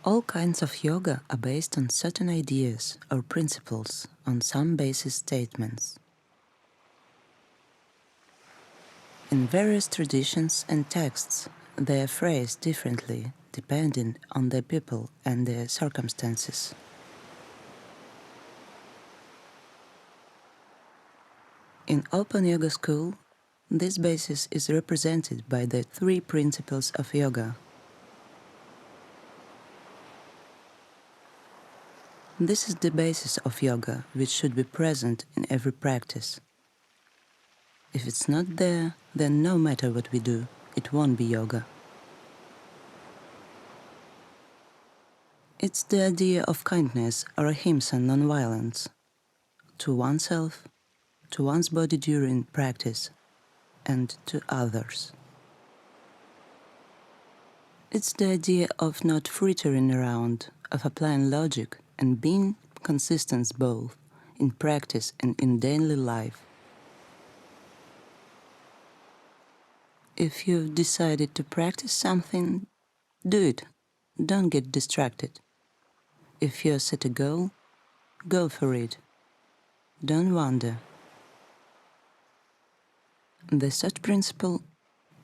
All kinds of yoga are based on certain ideas or principles, on some basis statements. In various traditions and texts, they are phrased differently depending on the people and their circumstances. In Open Yoga School, this basis is represented by the 3 principles of yoga. This is the basis of yoga, which should be present in every practice. If it's not there, then no matter what we do, it won't be yoga. It's the idea of kindness or ahimsa non-violence to oneself, to one's body during practice, and to others. It's the idea of not frittering around, of applying logic and being consistent both in practice and in daily life. If you've decided to practice something, do it. Don't get distracted. If you set a goal, go for it. Don't wander. The third principle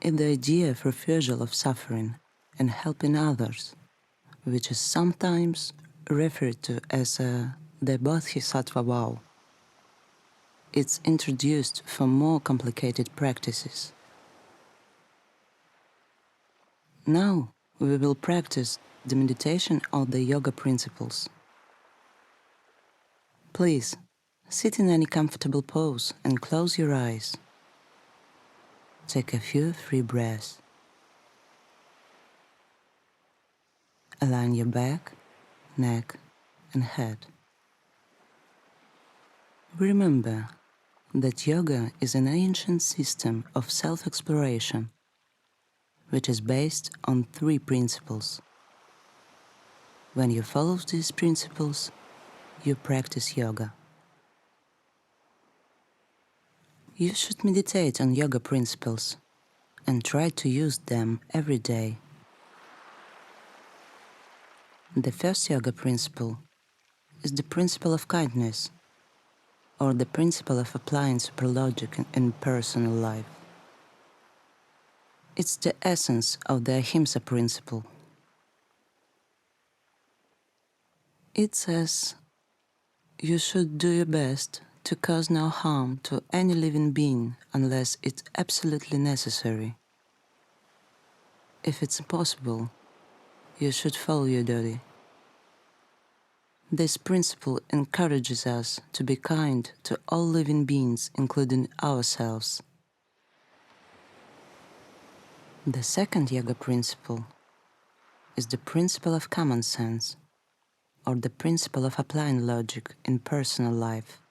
is the idea of refusal of suffering and helping others, which is sometimes referred to as the Bodhisattva vow. It's introduced for more complicated practices. Now we will practice the meditation of the yoga principles. Please, sit in any comfortable pose and close your eyes. Take a few free breaths. Align your back, neck, and head. Remember that yoga is an ancient system of self-exploration, which is based on 3 principles. When you follow these principles, you practice yoga. You should meditate on yoga principles and try to use them every day. The first yoga principle is the principle of kindness, or the principle of applying superlogic in personal life. It's the essence of the ahimsa principle. It says, you should do your best to cause no harm to any living being unless it's absolutely necessary. If it's impossible, you should follow your duty. This principle encourages us to be kind to all living beings, including ourselves. The second yoga principle is the principle of common sense, or the principle of applying logic in personal life.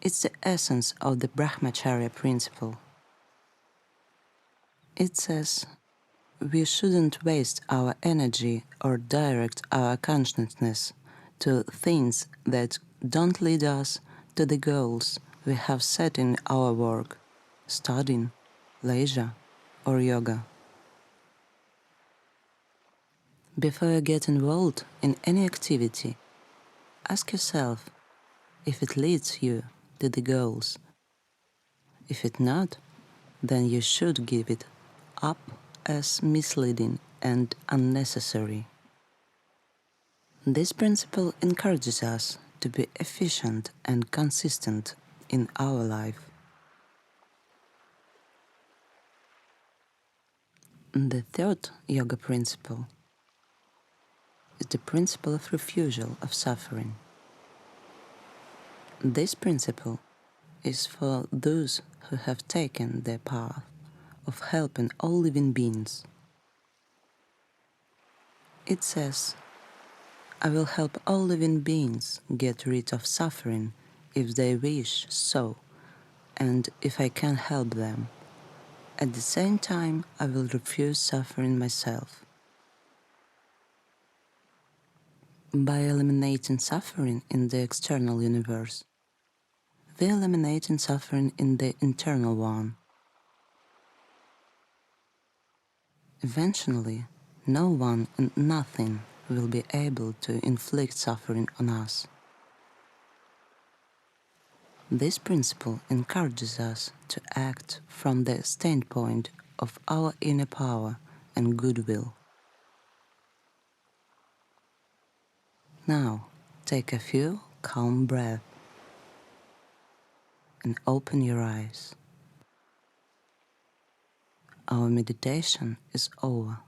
It's the essence of the Brahmacharya principle. It says, we shouldn't waste our energy or direct our consciousness to things that don't lead us to the goals we have set in our work, studying, leisure, or yoga. Before you get involved in any activity, ask yourself if it leads you to the goals. If it not, then you should give it up as misleading and unnecessary. This principle encourages us to be efficient and consistent in our life. The third yoga principle is the principle of refusal of suffering. This principle is for those who have taken the path of helping all living beings. It says, I will help all living beings get rid of suffering if they wish so, and if I can help them. At the same time, I will refuse suffering myself. By eliminating suffering in the external universe, we eliminate suffering in the internal one. Eventually, no one and nothing will be able to inflict suffering on us. This principle encourages us to act from the standpoint of our inner power and goodwill. Now, take a few calm breaths and open your eyes. Our meditation is over.